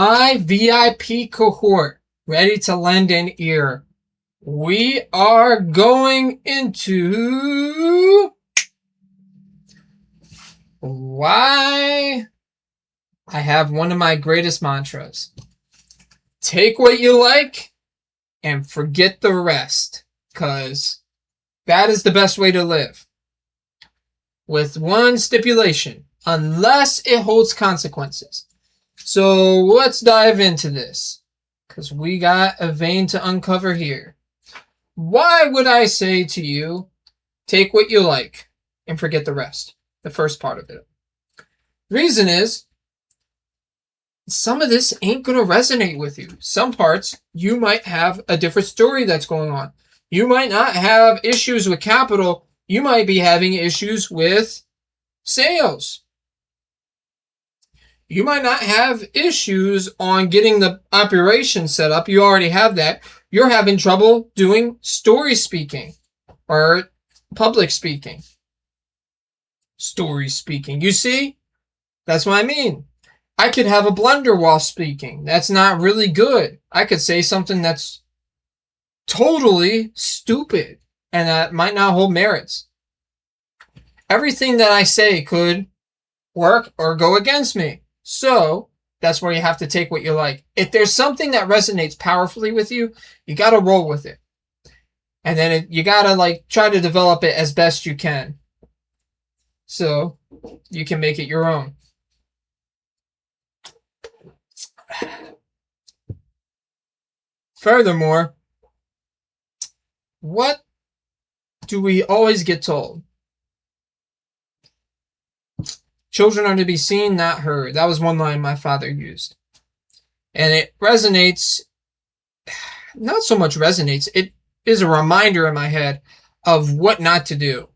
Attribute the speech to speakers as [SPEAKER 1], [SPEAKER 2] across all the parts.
[SPEAKER 1] my VIP cohort, ready to lend an ear. We are going into why I have one of my greatest mantras. Take what you like and forget the rest, because that is the best way to live. With one stipulation, unless it holds consequences. So let's dive into this, because we got a vein to uncover here. Why would I say to you, take what you like and forget the rest? The first part of it. Reason is, some of this ain't going to resonate with you. Some parts, you might have a different story that's going on. You might not have issues with capital. You might be having issues with sales. You might not have issues on getting the operation set up. You already have that. You're having trouble doing story speaking or public speaking. Story speaking. You see? That's what I mean. I could have a blunder while speaking. That's not really good. I could say something that's totally stupid and that might not hold merits. Everything that I say could work or go against me. So that's where you have to take what you like. If there's something that resonates powerfully with you, you got to roll with it. And then you got to try to develop it as best you can, so you can make it your own. Furthermore, what do we always get told? Children are to be seen, not heard. That was one line my father used. And it resonates, not so much resonates, it is a reminder in my head of what not to do.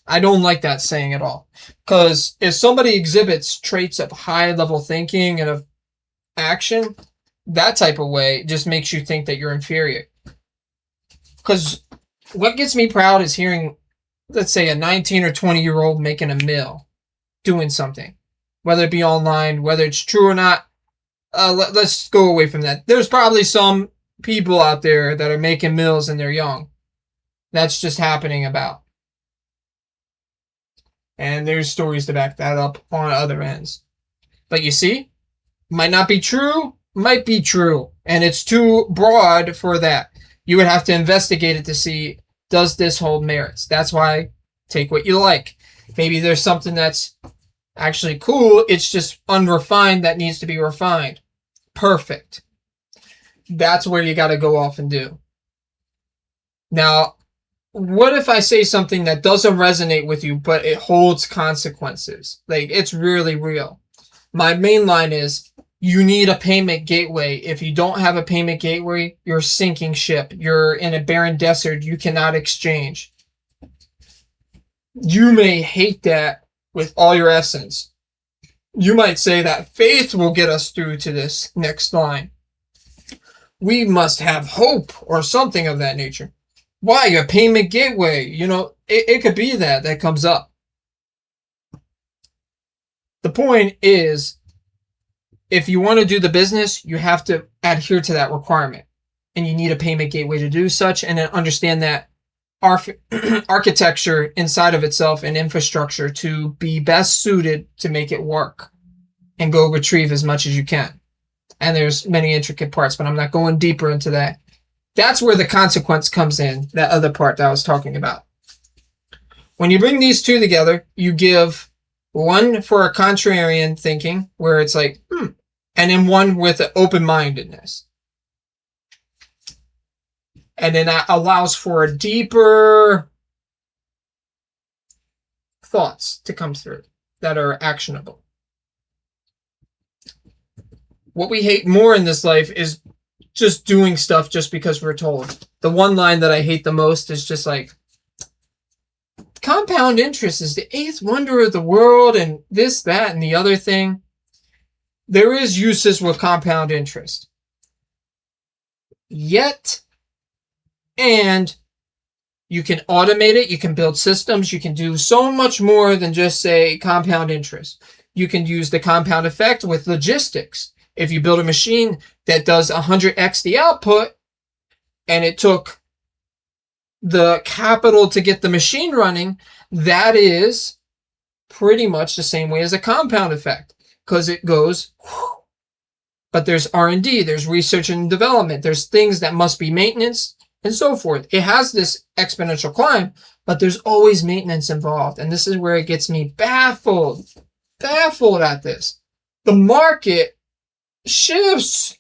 [SPEAKER 1] I don't like that saying at all. Because if somebody exhibits traits of high-level thinking and of action, that type of way just makes you think that you're inferior. Because what gets me proud is hearing, let's say, a 19 or 20-year-old making a mill, doing something, whether it be online, whether it's true or not. Let's go away from that. There's probably some people out there that are making mills and they're young. That's just happening about. And there's stories to back that up on other ends. But you see, might not be true, might be true. And it's too broad for that. You would have to investigate it to see, does this hold merits? That's why take what you like. Maybe there's something that's actually cool. It's just unrefined that needs to be refined. Perfect. That's where you got to go off and do. Now, what if I say something that doesn't resonate with you, but it holds consequences? It's really real. My main line is, you need a payment gateway. If you don't have a payment gateway, you're sinking ship. You're in a barren desert. You cannot exchange. You may hate that with all your essence. You might say that faith will get us through to this next line. We must have hope or something of that nature. Why? A payment gateway. It could be that comes up. The point is, if you want to do the business, you have to adhere to that requirement. And you need a payment gateway to do such, and then understand that architecture inside of itself and infrastructure to be best suited to make it work and go retrieve as much as you can. And there's many intricate parts, but I'm not going deeper into that. That's where the consequence comes in, that other part that I was talking about. When you bring these two together, you give one for a contrarian thinking, where it's and then one with an open-mindedness. And then that allows for deeper thoughts to come through that are actionable. What we hate more in this life is just doing stuff just because we're told. The one line that I hate the most is just compound interest is the eighth wonder of the world and this, that, and the other thing. There is uses with compound interest. And you can automate it. You can build systems. You can do so much more than just say compound interest. You can use the compound effect with logistics. If you build a machine that does 100x the output, and it took the capital to get the machine running, that is pretty much the same way as a compound effect, because it goes, but there's R&D, there's research and development, there's things that must be maintenance and so forth. It has this exponential climb, but there's always maintenance involved. And this is where it gets me baffled at this. The market shifts.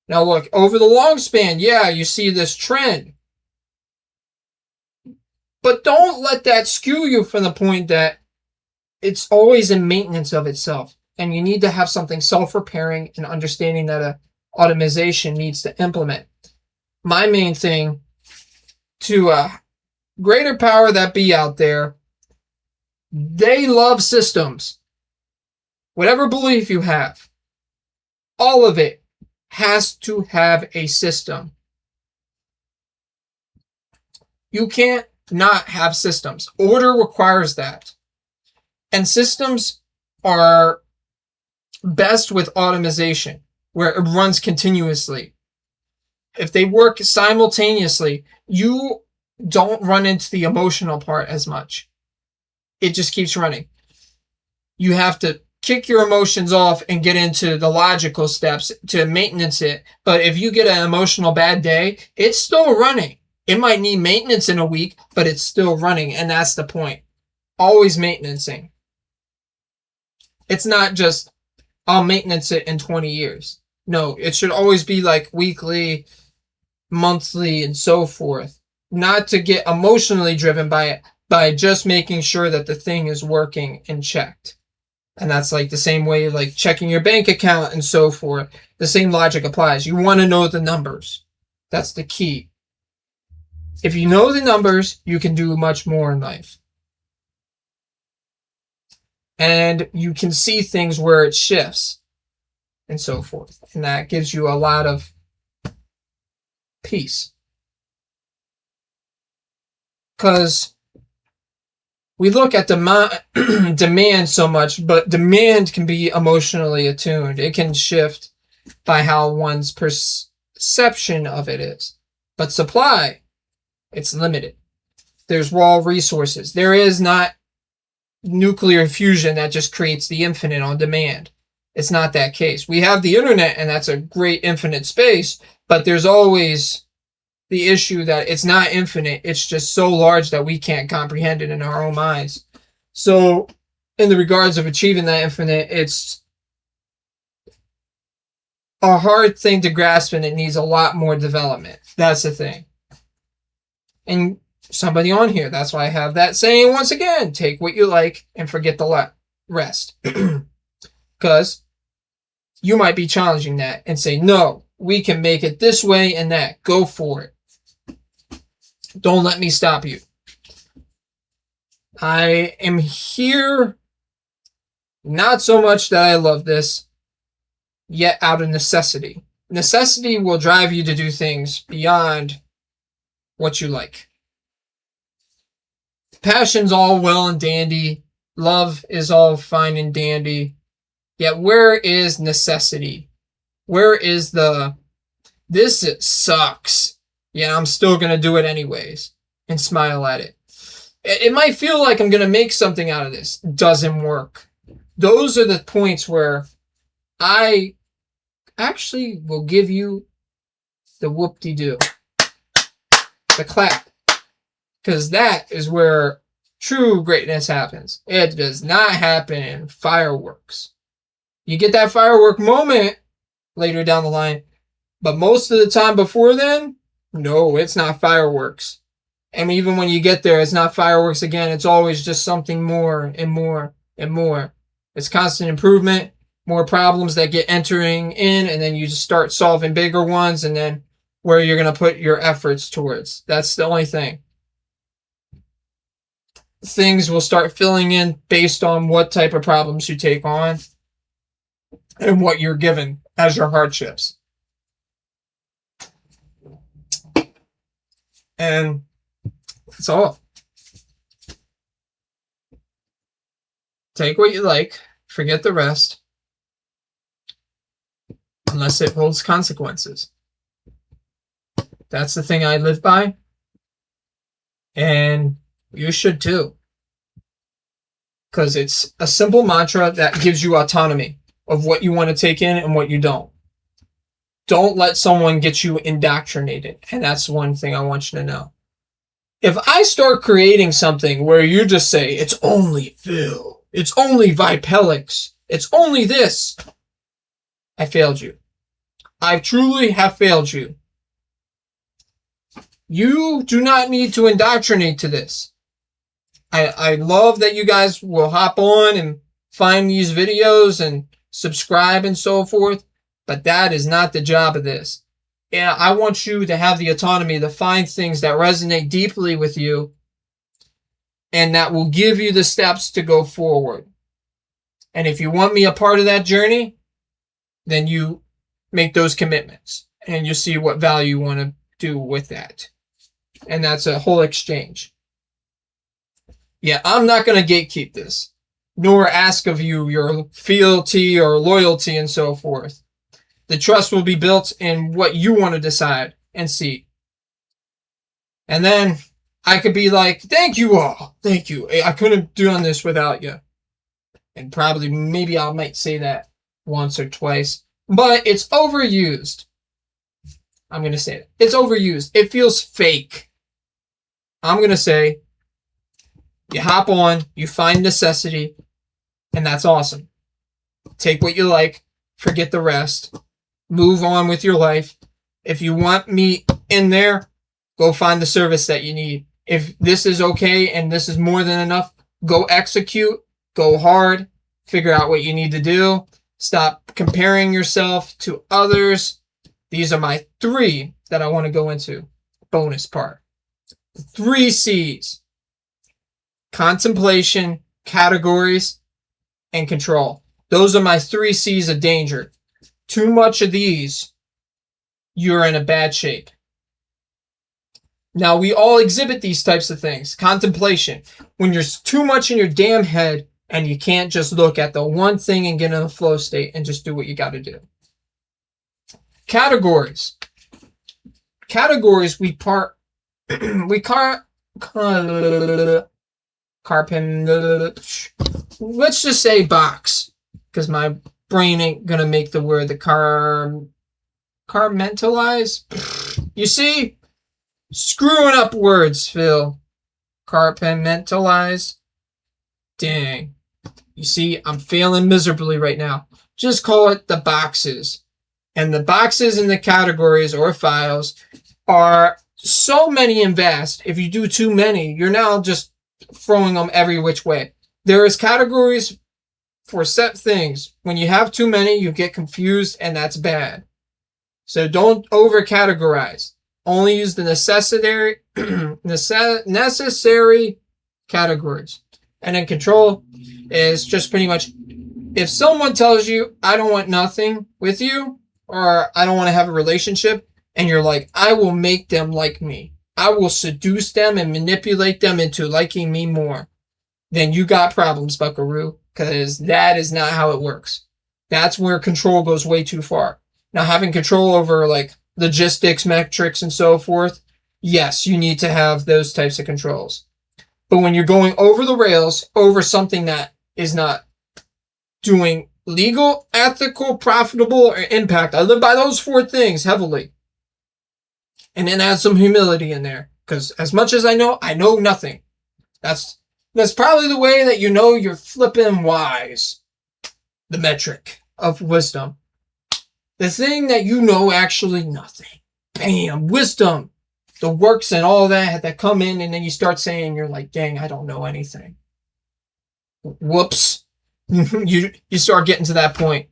[SPEAKER 1] Now look, over the long span, yeah, you see this trend. But don't let that skew you from the point that it's always in maintenance of itself. And you need to have something self-repairing and understanding that a automation needs to implement. My main thing to greater power that be out there, they love systems. Whatever belief you have, all of it has to have a system. You can't not have systems. Order requires that. And systems are best with automation, where it runs continuously. If they work simultaneously, you don't run into the emotional part as much. It just keeps running. You have to kick your emotions off and get into the logical steps to maintenance it. But if you get an emotional bad day, it's still running. It might need maintenance in a week, but it's still running. And that's the point. Always maintenancing. It's not just, I'll maintenance it in 20 years. No, it should always be like weekly, monthly, and so forth. Not to get emotionally driven by it, by just making sure that the thing is working and checked. And that's like the same way, like checking your bank account and so forth. The same logic applies. You want to know the numbers. That's the key. If you know the numbers, you can do much more in life. And you can see things where it shifts and so forth. And that gives you a lot of peace. Because we look at demand so much, but demand can be emotionally attuned. It can shift by how one's perception of it is. But supply, it's limited. There's raw resources. There is not nuclear fusion that just creates the infinite on demand. It's not that case. We have the internet, and that's a great infinite space, but there's always the issue that it's not infinite. It's just so large that we can't comprehend it in our own minds. So in the regards of achieving that infinite, it's a hard thing to grasp, and it needs a lot more development. That's the thing. And somebody on here, that's why I have that saying once again, take what you like and forget the rest. Because you might be challenging that and say, no, we can make it this way and that. Go for it. Don't let me stop you. I am here not so much that I love this, yet out of necessity. Necessity will drive you to do things beyond what you like. Passion's all well and dandy. Love is all fine and dandy. Yet where is necessity? Where is this sucks. Yeah, I'm still going to do it anyways and smile at it. It might feel like I'm going to make something out of this. Doesn't work. Those are the points where I actually will give you the whoop-de-doo. The clap. Because that is where true greatness happens. It does not happen in fireworks. You get that firework moment later down the line, but most of the time before then, no, it's not fireworks. And even when you get there, it's not fireworks again. It's always just something more and more and more. It's constant improvement, more problems that get entering in, and then you just start solving bigger ones, and then where you're going to put your efforts towards. That's the only thing. Things will start filling in based on what type of problems you take on and what you're given as your hardships. And that's all. Take what you like, forget the rest. unless it holds consequences. That's the thing I live by, and you should too. Because it's a simple mantra that gives you autonomy of what you want to take in and what you don't. Don't let someone get you indoctrinated. And that's one thing I want you to know. If I start creating something where you just say, it's only Phil, it's only Vipelex, it's only this, I failed you. I truly have failed you. You do not need to indoctrinate to this. I love that you guys will hop on and find these videos and subscribe and so forth, but that is not the job of this. And I want you to have the autonomy to find things that resonate deeply with you and that will give you the steps to go forward. And if you want me a part of that journey, then you make those commitments and you see what value you want to do with that. And that's a whole exchange. Yeah, I'm not going to gatekeep this, nor ask of you your fealty or loyalty and so forth. The trust will be built in what you want to decide and see. And then I could be like, thank you all. Thank you. I couldn't have done this without you. And probably, maybe I might say that once or twice, but it's overused. I'm going to say it. It's overused. It feels fake. I'm going to say, you hop on, you find necessity, and that's awesome. Take what you like, forget the rest, move on with your life. If you want me in there, go find the service that you need. If this is okay and this is more than enough, go execute, go hard, figure out what you need to do. Stop comparing yourself to others. These are my 3 that I want to go into. Bonus part. 3 C's. Contemplation, categories, and control. Those are my 3 C's of danger. Too much of these, you're in a bad shape. Now, we all exhibit these types of things. Contemplation. When you're too much in your damn head and you can't just look at the one thing and get in a flow state and just do what you got to do. Categories. Categories, let's just say box, because my brain ain't gonna make the word compartmentalize. You see, screwing up words, Phil. Compartmentalize. Dang. You see, I'm failing miserably right now. Just call it the boxes. And the boxes in the categories or files are so many and vast. If you do too many, you're now just throwing them every which way. There is categories for set things. When you have too many, you get confused, and that's bad. So don't over categorize. Only use the necessary categories. And then control is just pretty much, if someone tells you, I don't want nothing with you, or I don't want to have a relationship, and you're like, I will make them like me, I will seduce them and manipulate them into liking me more, then you got problems, buckaroo, because that is not how it works. That's where control goes way too far. Now, having control over like logistics, metrics, and so forth, yes, you need to have those types of controls. But when you're going over the rails, over something that is not doing legal, ethical, profitable, or impact, I live by those 4 things heavily. And then add some humility in there. Because as much as I know nothing. That's probably the way that you know you're flipping wise. The metric of wisdom. The thing that you know actually nothing. Bam, wisdom. The works and all that come in, and then you start saying, you're like, dang, I don't know anything. Whoops. you start getting to that point.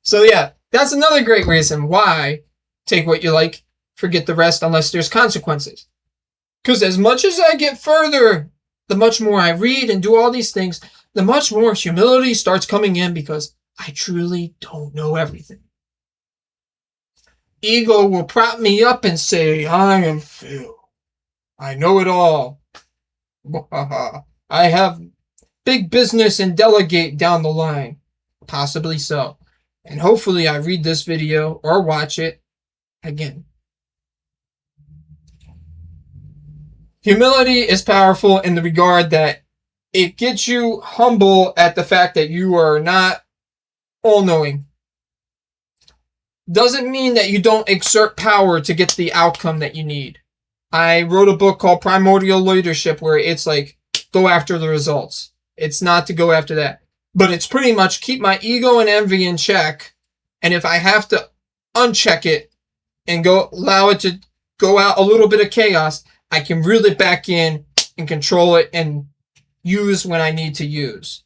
[SPEAKER 1] So yeah, that's another great reason why take what you like, forget the rest unless there's consequences. Because as much as I get further, the much more I read and do all these things, the much more humility starts coming in, because I truly don't know everything. Ego will prop me up and say, I am Phil. I know it all. I have big business and delegate down the line. Possibly so. And hopefully I read this video or watch it again. Humility is powerful in the regard that it gets you humble at the fact that you are not all-knowing. Doesn't mean that you don't exert power to get the outcome that you need. I wrote a book called Primordial Leadership where it's like, go after the results. It's not to go after that. But it's pretty much keep my ego and envy in check. And if I have to uncheck it and allow it to go out a little bit of chaos, I can reel it back in and control it and use when I need to use.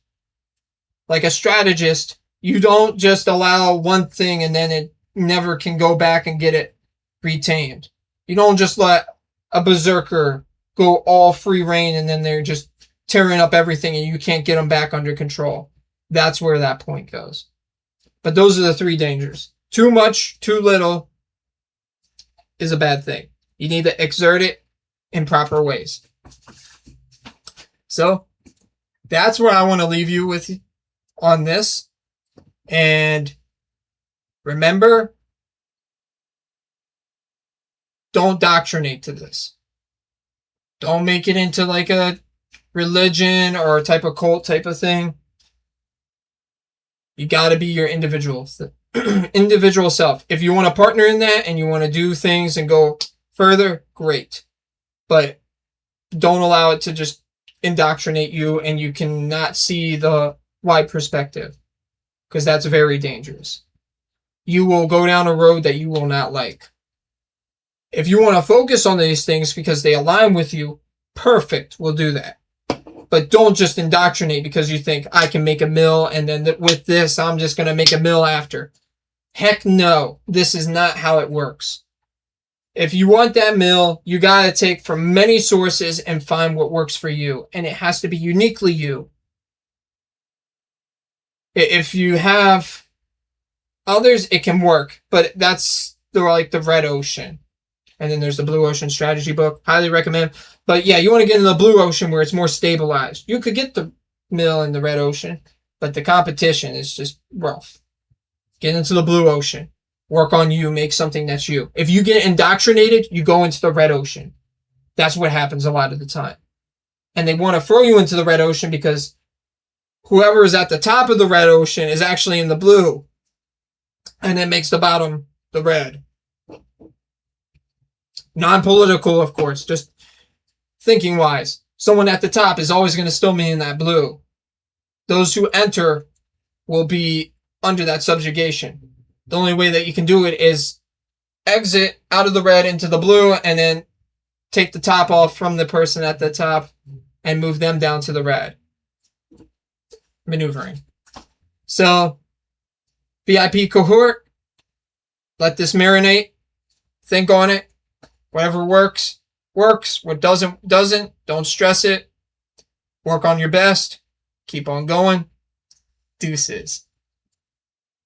[SPEAKER 1] Like a strategist, you don't just allow one thing and then it never can go back and get it retained. You don't just let a berserker go all free reign and then they're just tearing up everything and you can't get them back under control. That's where that point goes. But those are the three dangers. Too much, too little is a bad thing. You need to exert it in proper ways. So that's where I want to leave you with on this. And remember, don't doctrinate to this. Don't make it into like a religion or a type of cult type of thing. You got to be your individual self. If you want to partner in that and you want to do things and go further, great. But don't allow it to just indoctrinate you and you cannot see the wide perspective, because that's very dangerous. You will go down a road that you will not like. If you want to focus on these things because they align with you, perfect, we'll do that. But don't just indoctrinate because you think I can make a mill and then with this I'm just going to make a mill after. Heck no, this is not how it works. If you want that mill, you got to take from many sources and find what works for you. And it has to be uniquely you. If you have others, it can work. But that's like the red ocean. And then there's the blue ocean strategy book. Highly recommend. But yeah, you want to get into the blue ocean where it's more stabilized. You could get the mill in the red ocean, but the competition is just rough. Get into the blue ocean. Work on you. Make something that's you. If you get indoctrinated, you go into the red ocean. That's what happens a lot of the time. And they want to throw you into the red ocean because whoever is at the top of the red ocean is actually in the blue. And it makes the bottom the red. Non-political, of course, just thinking wise. Someone at the top is always going to still be in that blue. Those who enter will be under that subjugation. The only way that you can do it is exit out of the red into the blue and then take the top off from the person at the top and move them down to the red. Maneuvering. So, VIP cohort, let this marinate. Think on it. Whatever works, works. What doesn't. Don't stress it. Work on your best. Keep on going. Deuces.